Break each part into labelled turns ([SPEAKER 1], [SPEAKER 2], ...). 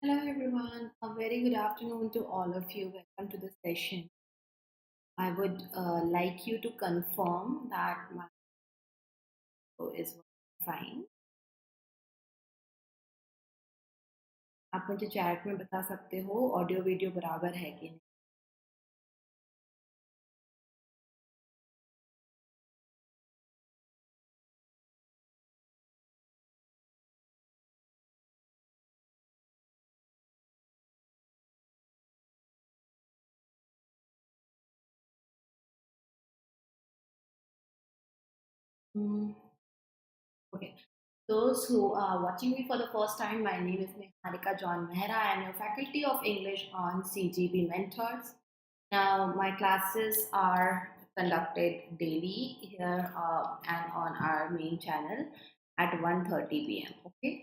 [SPEAKER 1] Hello everyone, a very good afternoon to all of you. Welcome to the session. I would like you to confirm that my audio is fine. आप मुझे chat में बता सकते हो audio video बराबर है कि नहीं. Hmm, Okay. Those who are watching me for the first time, my name is Niharika Mehra. I am a faculty of English on CGB Mentors. Now, my classes are conducted daily here and on our main channel at 1:30 p.m. Okay.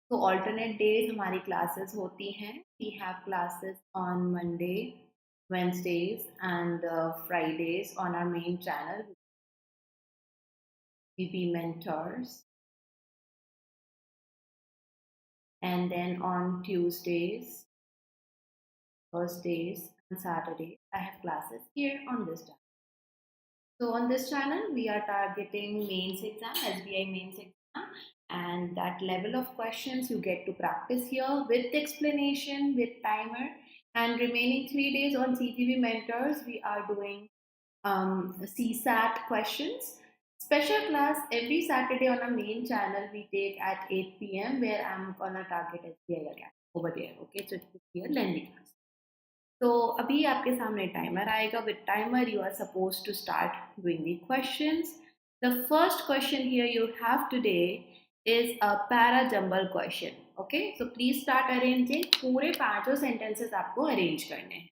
[SPEAKER 1] So alternate days हमारी classes होती हैं. We have classes on Monday, Wednesdays, and Fridays on our main channel, VP Mentors. And then on Tuesdays, Thursdays, and Saturdays, I have classes here on this channel. So on this channel, we are targeting mains exam, SBI mains exam, and that level of questions you get to practice here with explanation, with timer, and remaining 3 days on CGB mentors, we are doing CSAT questions. Special class every Saturday on our main channel we take at 8 p.m. where I'm gonna target SBI again over there. Okay, so it will be a lengthy class. तो अभी आपके सामने timer आएगा. With timer you are suppose to start doing the questions. The first question here you have today is a para jumble question. Okay, so please start arranging. पूरे पांचों sentences आपको arrange करने हैं.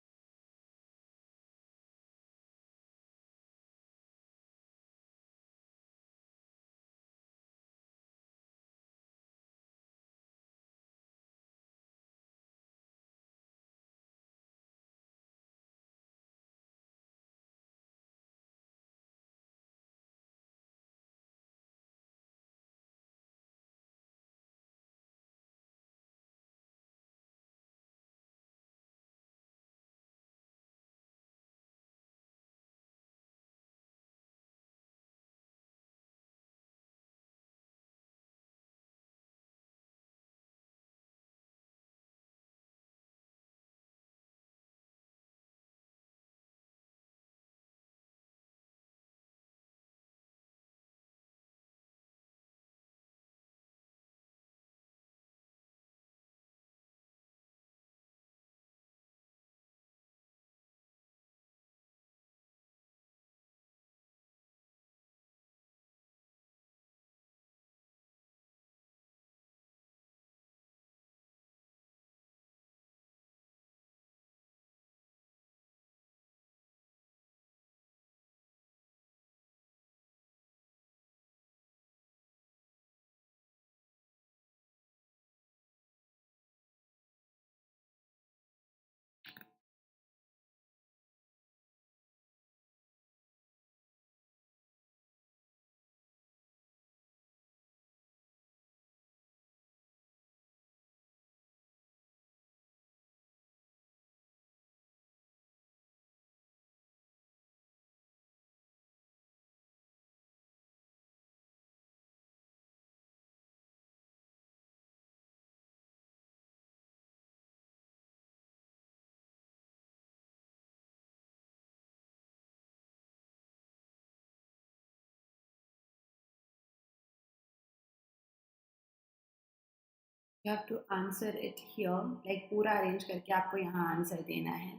[SPEAKER 1] You have to answer it here, like पूरा arrange करके आपको यहाँ answer देना है.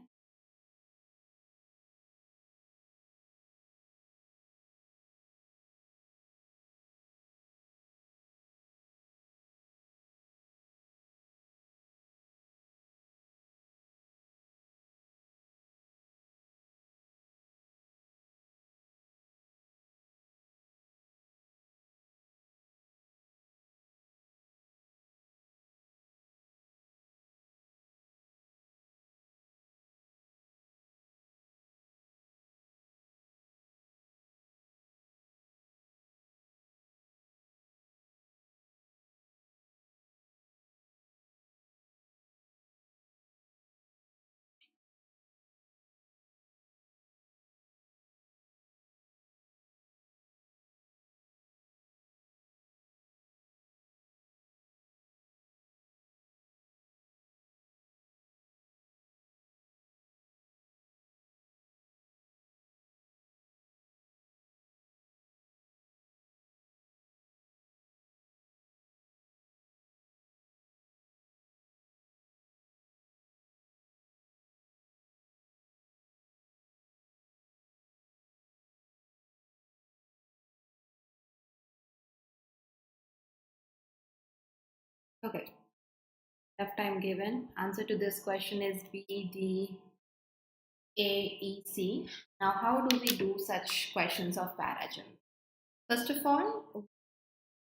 [SPEAKER 1] Okay, left time given. Answer to this question is B, D, A, E, C. Now, how do we do such questions of paragem? First of all,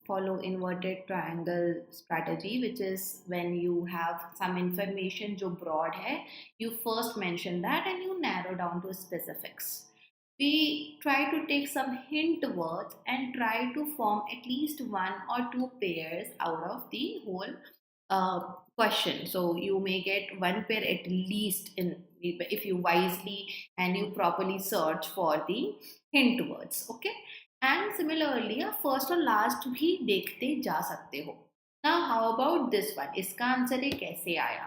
[SPEAKER 1] follow inverted triangle strategy, which is when you have some information जो broad है, you first mention that and you narrow down to specifics. We try to take some hint words and try to form at least one or two pairs out of the whole uh, question. So you may get one pair at least in if you wisely and you properly search for the hint words. Okay. And similarly आप first और last भी देखते जा सकते हो. Now how about this one, इसका answer ये कैसे आया?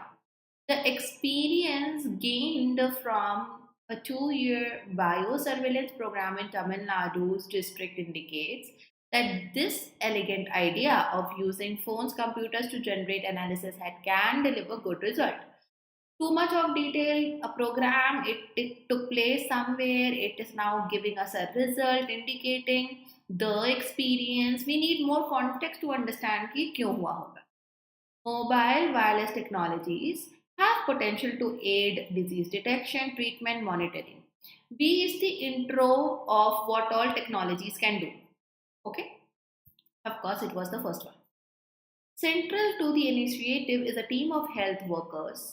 [SPEAKER 1] The experience gained from a 2-year biosurveillance program in Tamil Nadu's district indicates that this elegant idea of using phones computers to generate analysis had can deliver good result. Too much of detail, a program, it took place somewhere, it is now giving us a result indicating the experience. We need more context to understand कि क्यों हुआ होगा. Mobile wireless technologies have potential to aid disease detection, treatment, monitoring. B is the intro of what all technologies can do. Okay, of course, it was the first one. Central to the initiative is a team of health workers.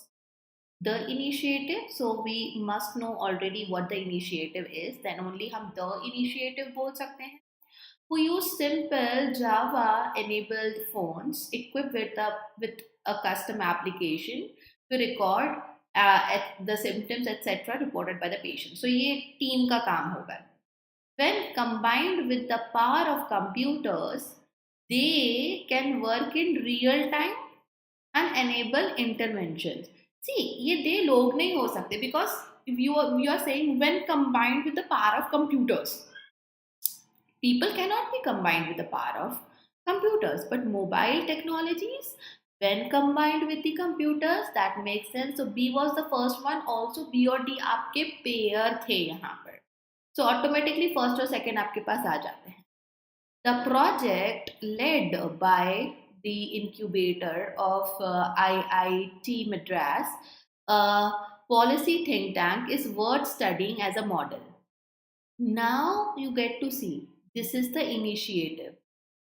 [SPEAKER 1] The initiative, so we must know already what the initiative is, then only हम the initiative बोल सकते हैं. Who use simple Java enabled phones equipped with a custom application to record at the symptoms etc. reported by the patient. So ये team का काम होगा. When combined with the power of computers, they can work in real time and enable interventions. See, ये दे लोग नहीं हो सकते because you are saying when combined with the power of computers. People cannot be combined with the power of computers, but mobile technologies, when combined with the computers, that makes sense. So B was the first one. Also B और D आपके pair थे यहाँ पर. So automatically first और second आपके पास आ जाते हैं. The project led by the incubator of IIT Madras, a policy think tank, is worth studying as a model. Now you get to see this is the initiative.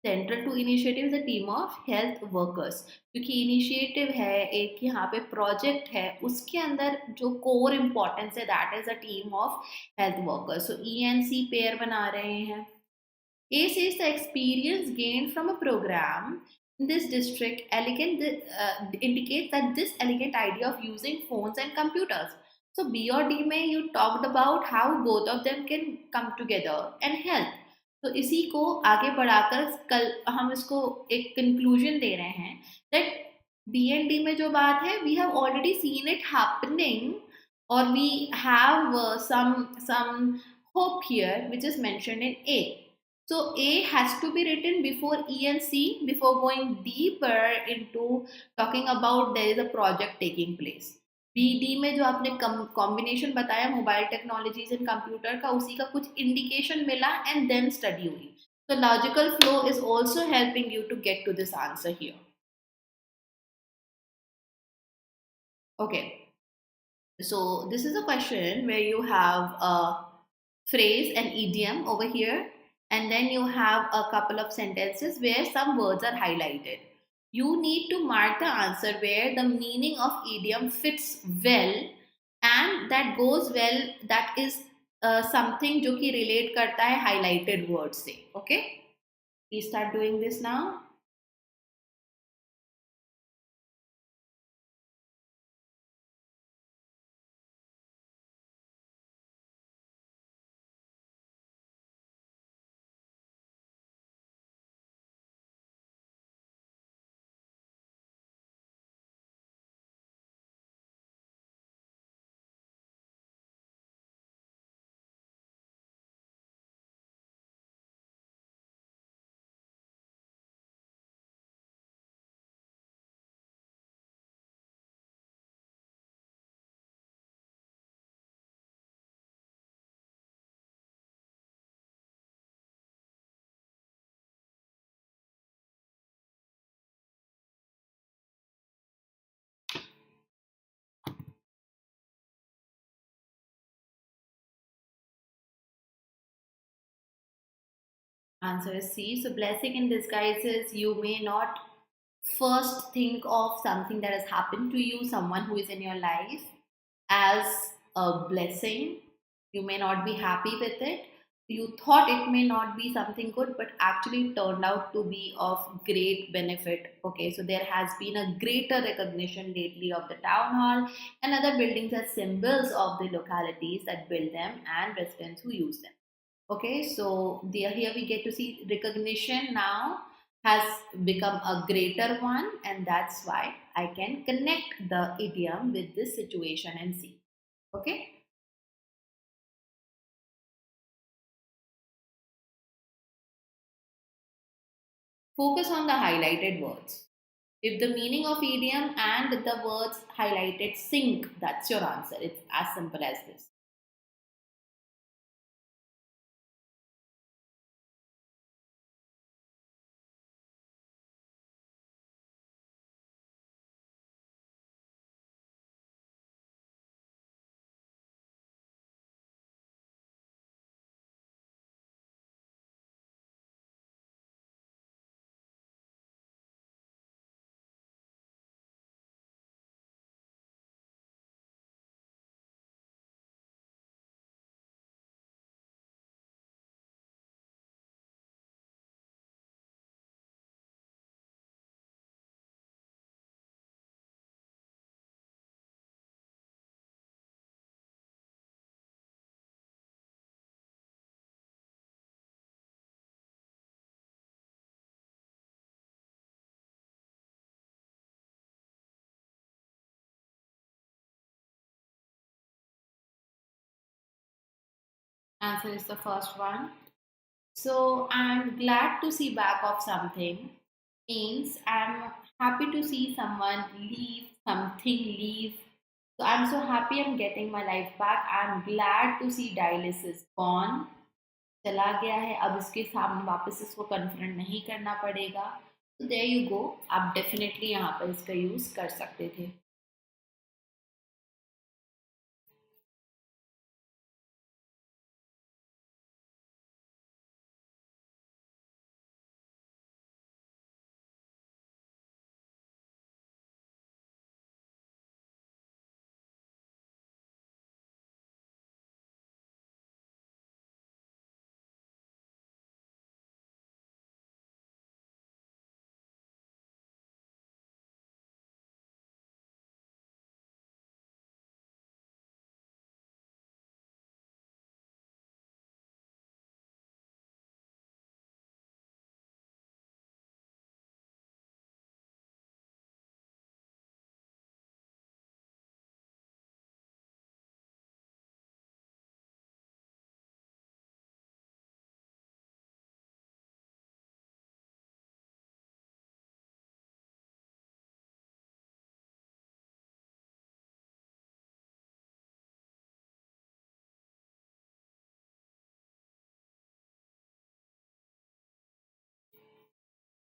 [SPEAKER 1] Central to initiative is a team of health workers. क्योंकि initiative है एक यहाँ पे project है उसके अंदर जो core importance है that is a team of health workers. So E and C pair बना रहे हैं. A says the experience gained from a program in this district indicates that this elegant idea of using phones and computers. So B or D में you talked about how both of them can come together and help. तो इसी को आगे बढ़ाकर कल हम इसको एक conclusion दे रहे हैं that B and D में जो बात है we have already seen it happening or we have some hope here which is mentioned in A. So A has to be written before E and C before going deeper into talking about there is a project taking place. B D में जो आपने combination बताया mobile technologies and computer का उसी का कुछ indication मिला and then study हुई. So logical flow is also helping you to get to this answer here. Okay. So this is a question where you have a phrase and idiom over here and then you have a couple of sentences where some words are highlighted. You need to mark the answer where the meaning of idiom fits well and that goes well, that is something जो कि relate करता है highlighted words से. Okay? Please start doing this now. Answer is C. So blessing in disguise is you may not first think of something that has happened to you, someone who is in your life, as a blessing. You may not be happy with it. You thought it may not be something good, but actually turned out to be of great benefit. Okay, so there has been a greater recognition lately of the town hall and other buildings as symbols of the localities that build them and residents who use them. Okay, so there here we get to see recognition now has become a greater one, and that's why I can connect the idiom with this situation and see. Okay, focus on the highlighted words. If the meaning of idiom and the words highlighted sync, that's your answer. It's as simple as this. Answer is the first one. So I'm glad to see back of something means I'm happy to see someone leave, something leave. So I'm so happy I'm getting my life back. I'm glad to see dialysis gone. चला गया है अब इसके सामने वापस इसको confront नहीं करना पड़ेगा. तो देयर यू गो, आप डेफिनेटली यहाँ पर इसका यूज कर सकते थे.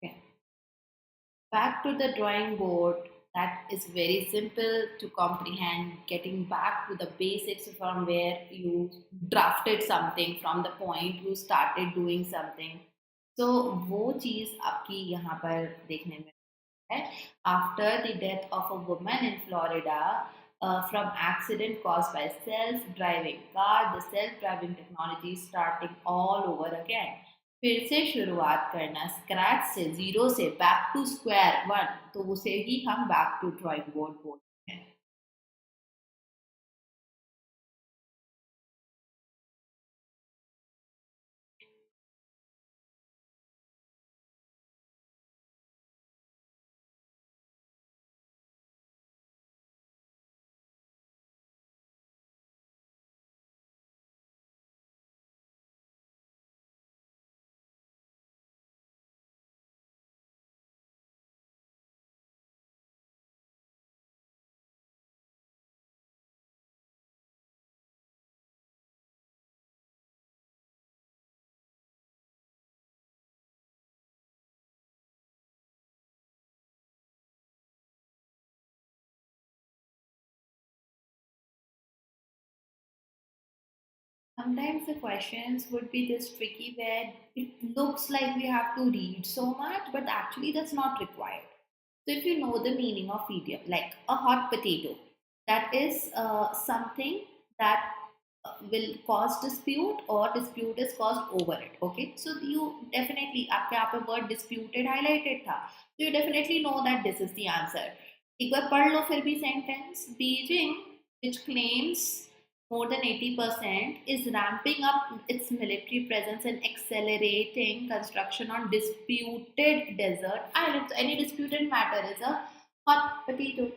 [SPEAKER 1] Okay. Back to the drawing board. That is very simple to comprehend. Getting back to the basics from where you drafted something, from the point you started doing something. So वो चीज़ आपकी यहाँ पर देखने में है. After the death of a woman in Florida from accident caused by self-driving car, the self-driving technology is starting all over again. फिर से शुरुआत करना स्क्रैच से, जीरो से, बैक टू स्क्वायर वन, तो उसे ही हम बैक टू ड्राइंग बोर्ड बोलते हैं. sometimes the questions would be this tricky where it looks like we have to read so much, but actually that's not required. So if you know the meaning of idiom, like a hot potato, that is something that will cause dispute or dispute is caused over it. Okay, so you definitely आपके यहाँ पे word disputed highlighted था, so you definitely know that this is the answer. एक बार पढ़ लो फिर भी sentence. Beijing, which claims more than 80%, is ramping up its military presence and accelerating construction on disputed desert islands. Any disputed matter is a hot potato.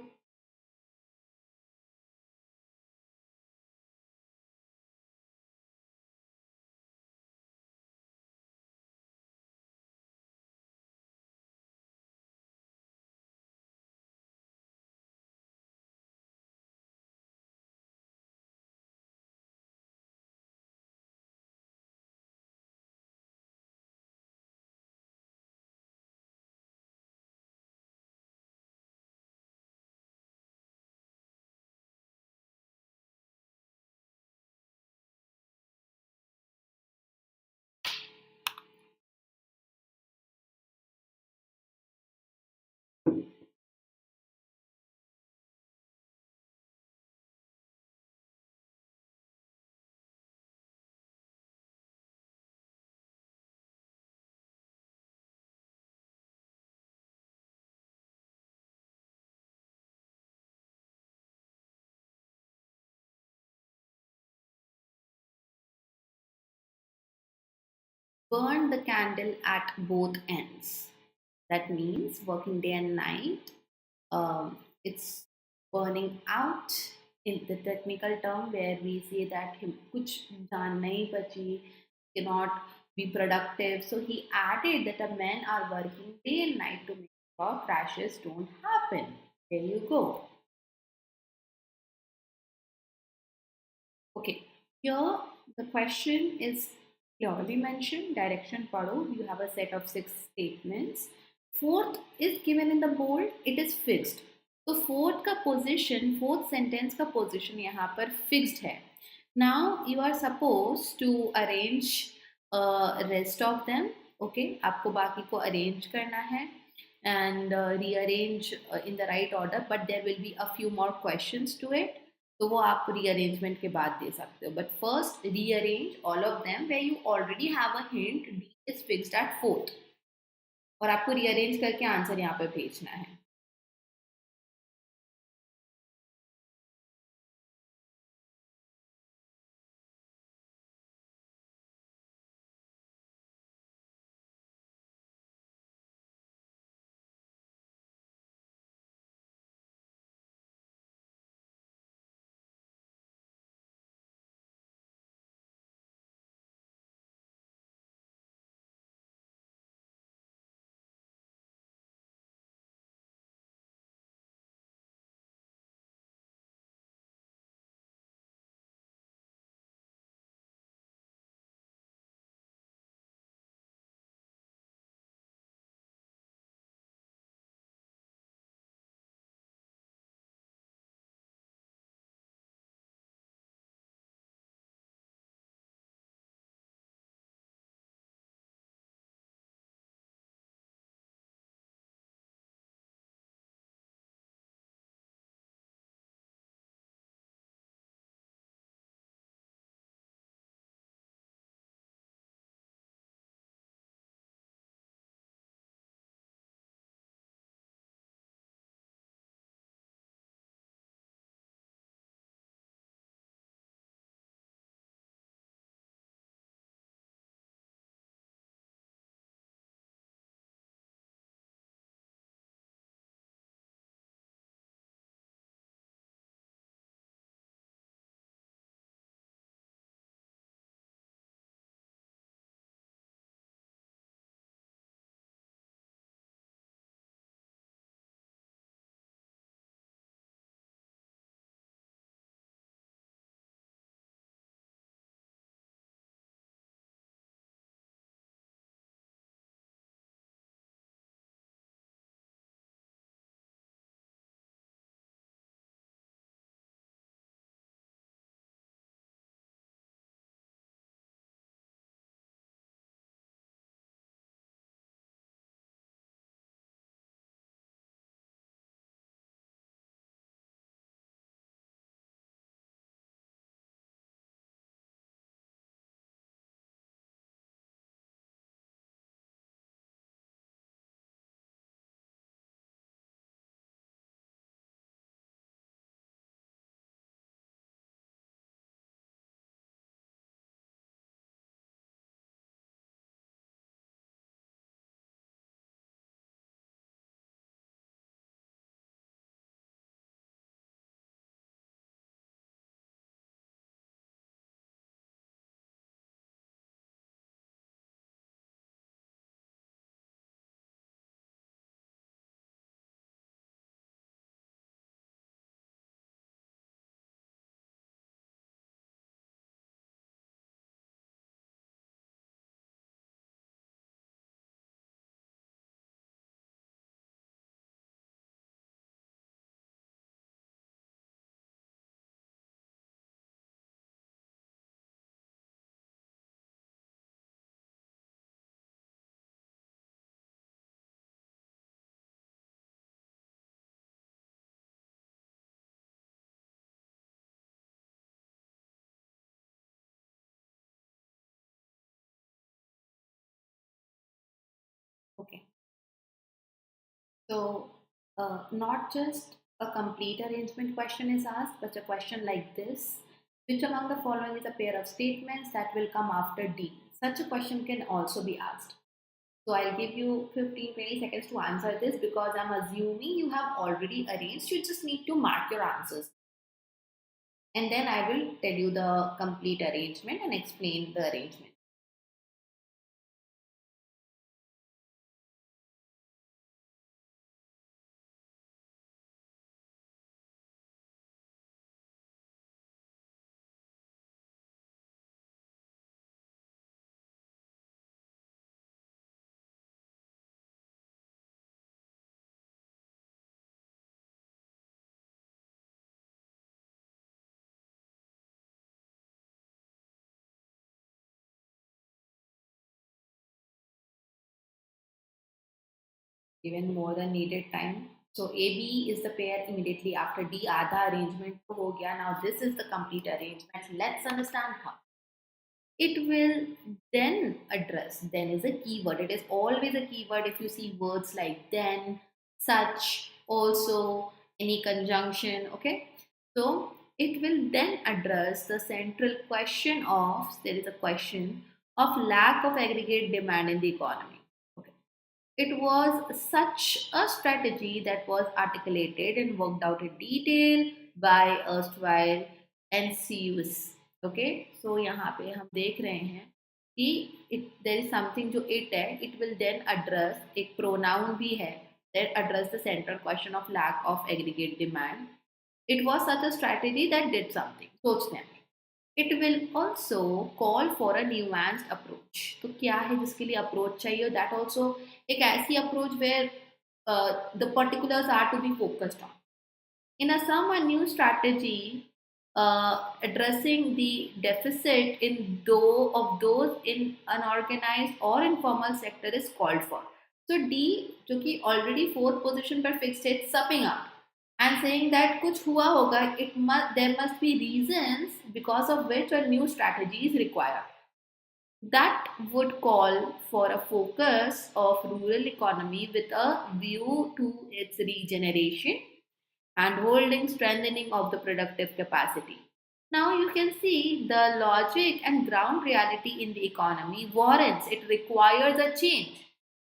[SPEAKER 1] Burn the candle at both ends. That means working day and night. It's burning out in the technical term where we say that him kuch jaan nahi bachi, cannot be productive. So he added that the men are working day and night to make sure crashes don't happen. There you go. Okay, here the question is clearly mentioned. Direction paro. You have a set of 6 statements. Fourth is given in the bold. It is fixed. तो fourth का position, fourth sentence का position यहाँ पर fixed है. Now you are suppose to arrange rest of them. Okay, आपको बाकी को arrange करना है and rearrange in the right order, but there will be a few more questions to it. तो वो आप रीअरेंजमेंट के बाद दे सकते हो, but first rearrange all of them where you already have a hint D is fixed at fourth, और आपको रीअरेंज करके आंसर यहाँ पे भेजना है. So, not just a complete arrangement question is asked, but a question like this: which among the following is a pair of statements that will come after D? Such a question can also be asked. So, I'll give you 15-20 seconds to answer this because I'm assuming you have already arranged. You just need to mark your answers. And then I will tell you the complete arrangement and explain the arrangement. Given more than needed time. So AB is the pair immediately after D. आधा arrangement तो हो गया. Now this is the complete arrangement. Let's understand how. It will then address. Then is a keyword. It is always a keyword if you see words like then, such, also, any conjunction. Okay. So it will then address the central question of, there is a question of lack of aggregate demand in the economy. Okay. It was such a strategy that was articulated and worked out in detail by erstwhile NCUs. Okay, so यहाँ पे हम देख रहे हैं कि there is something जो it है, it will then address, एक pronoun भी है, that address the central question of lack of aggregate demand. It was such a strategy that did something. सोचते हैं. It will also call for a nuanced approach. तो क्या है जिसके लिए approach चाहिए? That also एक ऐसी approach where the particulars are to be focused on. In a sum, a new strategy addressing the deficit in of those in unorganized or informal sector is called for. So D, जो कि already fourth position पर fixed है, summing up and saying that कुछ हुआ होगा, there must be reasons because of which a new strategy is required. That would call for a focus of rural economy with a view to its regeneration and holding strengthening of the productive capacity. Now you can see the logic and ground reality in the economy warrants, it requires a change.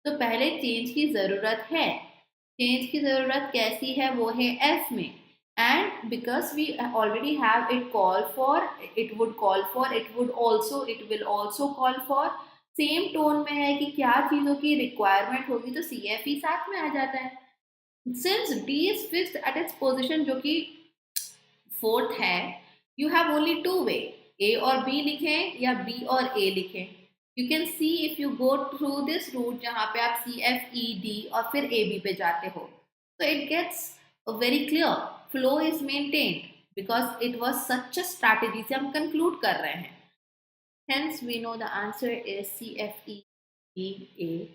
[SPEAKER 1] तो पहले change की ज़रूरत है. Change की ज़रूरत कैसी है वो है F में. And because we already have it call for, it would call for, it will also call for. Same tone में है कि क्या चीज़ों की रिक्वायरमेंट होगी तो CFE साथ में आ जाता है. Since D is fixed at its position जो कि फोर्थ है, you have only two way, A और B लिखें या B और A लिखें. You can see if you go through this route जहाँ पे आप CFED और फिर AB पे जाते हो. So it gets very clear. Flow is maintained because it was such a strategy से हम conclude कर रहे हैं. Hence we know the answer is CFEDA.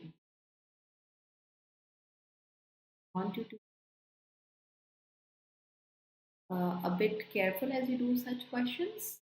[SPEAKER 1] Want you to a bit careful as you do such questions.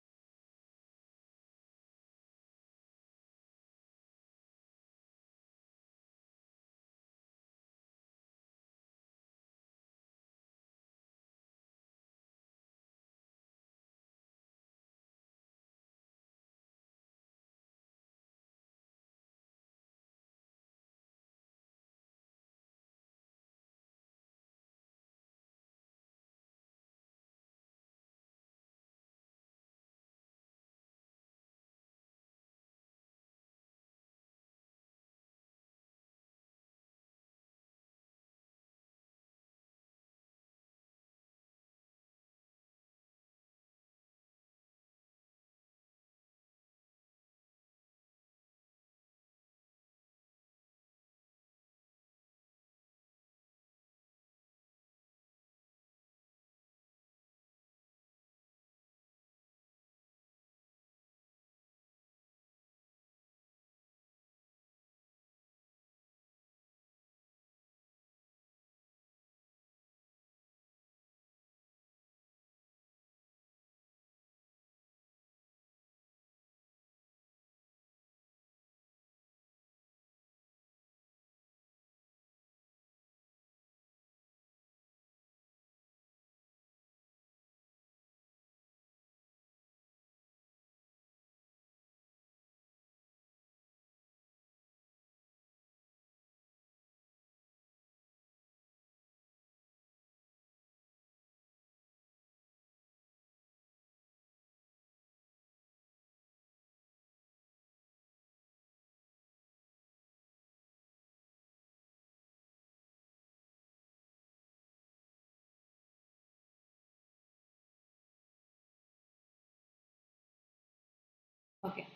[SPEAKER 1] Okay.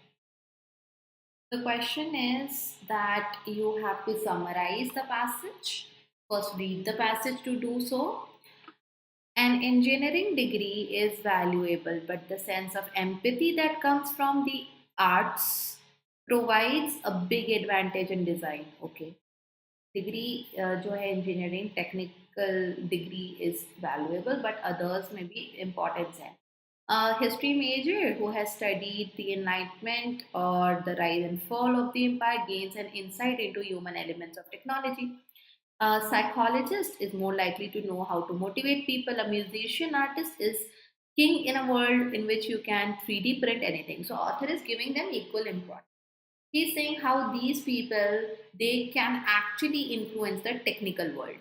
[SPEAKER 1] The question is that you have to summarize the passage. First, read the passage to do so. An engineering degree is valuable, but the sense of empathy that comes from the arts provides a big advantage in design. Okay. Degree जो है engineering technical degree is valuable, but others may be important है. A history major who has studied the Enlightenment or the rise and fall of the empire gains an insight into human elements of technology. A psychologist is more likely to know how to motivate people. A musician artist is king in a world in which you can 3D print anything. So author is giving them equal importance. He's saying how these people they can actually influence the technical world.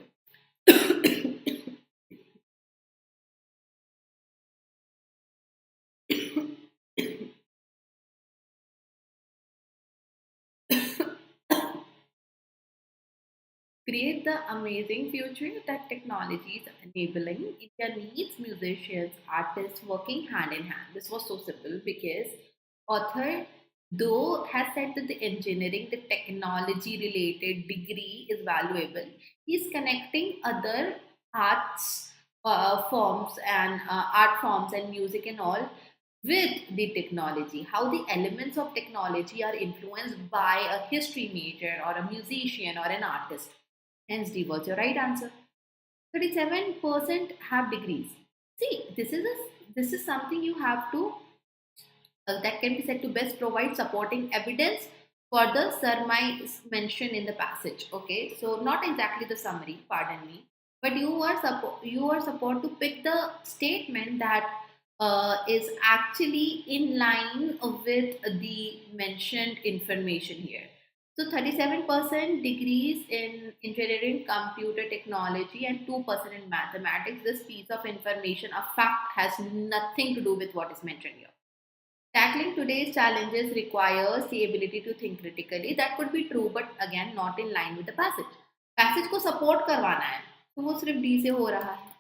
[SPEAKER 1] Create the amazing future that technology is enabling. India needs musicians, artists working hand in hand. This was so simple because author though has said that the engineering, the technology related degree is valuable. He's connecting other arts forms and art forms and music and all with the technology, how the elements of technology are influenced by a history major or a musician or an artist. Hence, D was your right answer. 37% have degrees. See, this is something you have to that can be said to best provide supporting evidence for the surmise mentioned in the passage. Okay, so not exactly the summary, pardon me, but you are supposed to pick the statement that is actually in line with the mentioned information here. So 37% degrees in engineering, computer technology, and 2% in mathematics. This piece of information, a fact, has nothing to do with what is mentioned here. Tackling today's challenges requires the ability to think critically. That could be true, but again, not in line with the passage. Passage को support करवाना है, तो वो सिर्फ D से हो रहा है.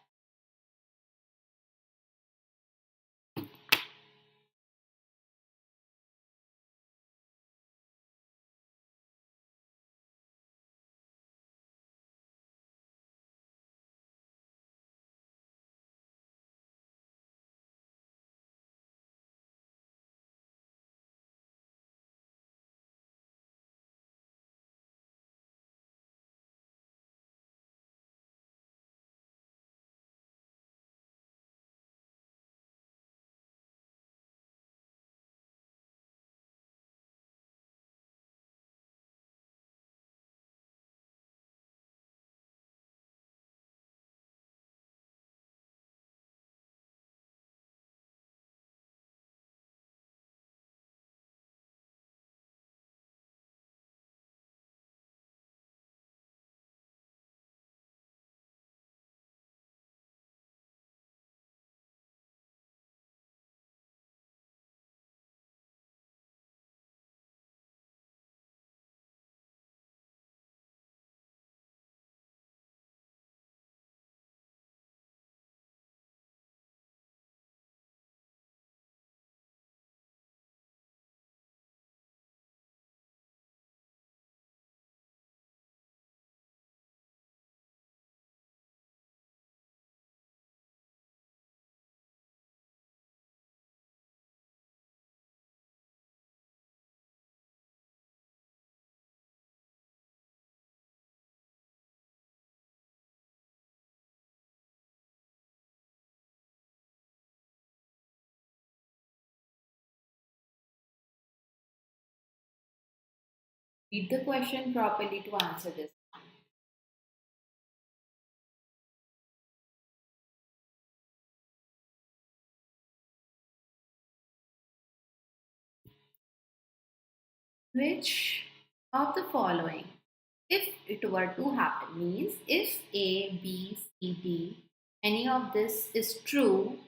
[SPEAKER 1] Read the question properly to answer this. Which of the following, if it were to happen, means if A, B, C, D, any of this is true,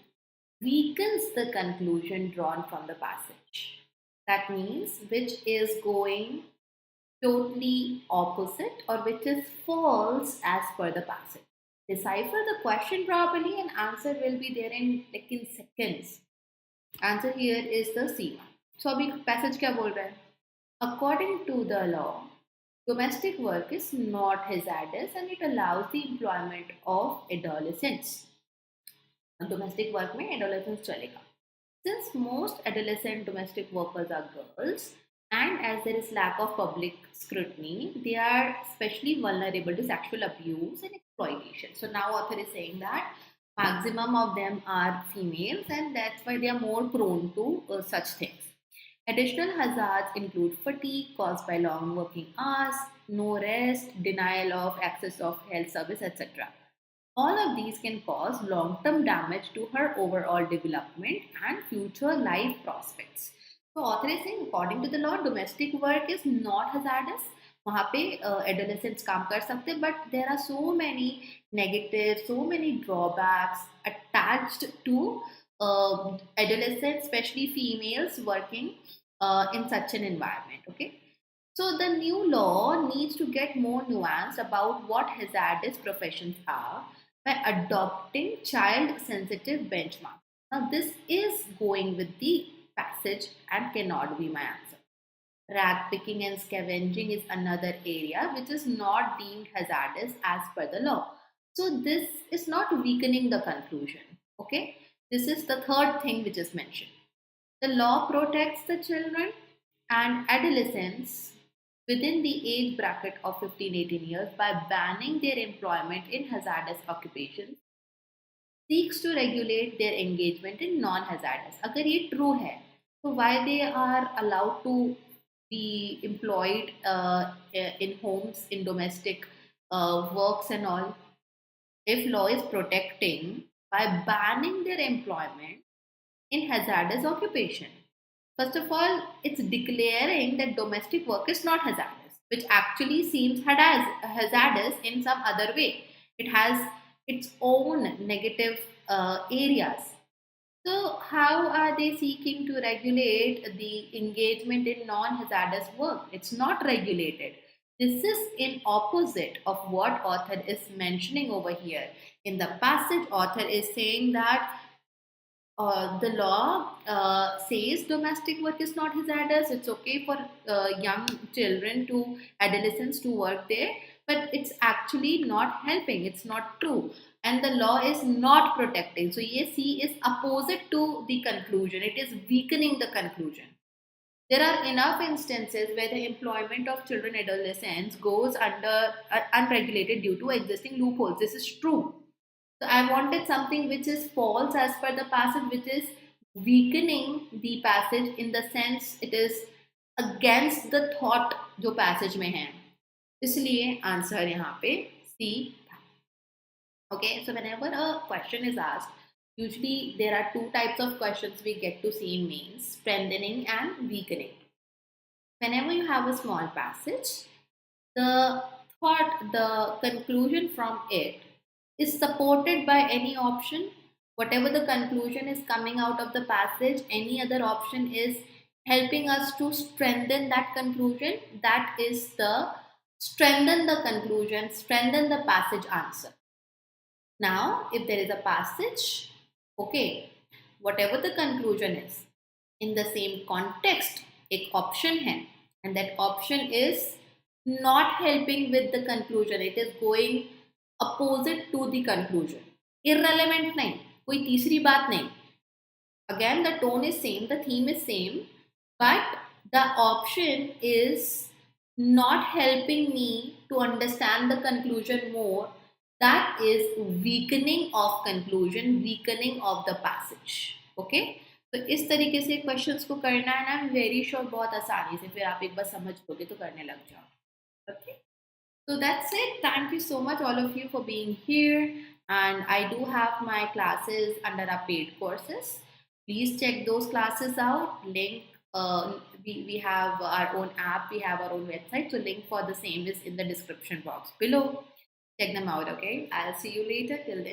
[SPEAKER 1] weakens the conclusion drawn from the passage. That means which is going totally opposite or which is false as per the passage. Decipher the question properly and answer will be there in like in seconds. Answer here is the C one. So अभी passage क्या बोल रहा है? According to the law, domestic work is not hazardous and it allows the employment of adolescents. Domestic work में adolescents चलेगा. Since most adolescent domestic workers are girls, and as there is lack of public scrutiny, they are especially vulnerable to sexual abuse and exploitation. So now author is saying that maximum of them are females, and that's why they are more prone to such things. Additional hazards include fatigue caused by long working hours, no rest, denial of access of health service, etc. All of these can cause long term damage to her overall development and future life prospects. So, author is saying, according to the law, domestic work is not hazardous. वहाँ पे adolescents काम कर सकते, but there are so many negatives, so many drawbacks attached to adolescents, especially females working in such an environment. Okay. So the new law needs to get more nuanced about what hazardous professions are by adopting child-sensitive benchmarks. Now this is going with the passage and cannot be my answer. Rag picking and scavenging is another area which is not deemed hazardous as per the law. So this is not weakening the conclusion. Okay, this is the third thing which is mentioned. The law protects the children and adolescents within the age bracket of 15-18 years by banning their employment in hazardous occupations, seeks to regulate their engagement in non-hazardous. अगर ये true है, so why they are allowed to be employed in homes, in domestic works and all? If law is protecting by banning their employment in hazardous occupation. First of all, it's declaring that domestic work is not hazardous, which actually seems hazardous in some other way. It has its own negative areas. So, how are they seeking to regulate the engagement in non hazardous work? It's not regulated. This is in opposite of what author is mentioning over here. In the passage, author is saying that the law says domestic work is not hazardous. It's okay for young children to adolescents to work there, but it's actually not helping. It's not true, and the law is not protecting. So yes, C is opposite to the conclusion. It is weakening the conclusion. There are enough instances where the employment of children adolescents goes under unregulated due to existing loopholes. This is true. So I wanted something which is false as per the passage, which is weakening the passage in the sense it is against the thought जो passage में है. इसलिए answer यहाँ पे C था. Okay, so whenever a question is asked, usually there are two types of questions we get to see in mains: strengthening and weakening. Whenever you have a small passage, the thought, the conclusion from it is supported by any option. Whatever the conclusion is coming out of the passage, any other option is helping us to strengthen that conclusion. That is the strengthen the conclusion, strengthen the passage answer. Now, if there is a passage, okay, whatever the conclusion is, in the same context, एक option है, and that option is not helping with the conclusion. It is going opposite to the conclusion. Irrelevant नहीं, कोई तीसरी बात नहीं. Again, the tone is same, the theme is same, but the option is not helping me to understand the conclusion more. That is weakening of conclusion, weakening of the passage. Okay? तो इस तरीके से questions को करना है ना, I am very sure बहुत आसानी से फिर आप एक बार समझ लोगे तो करने लग जाओ. Okay, so that's it. Thank you so much all of you for being here, and I do have my classes under our paid courses. Please check those classes out. Link we have our own app, we have our own website, so link for the same is in the description box below. Check them out. Okay, I'll see you later. Till then.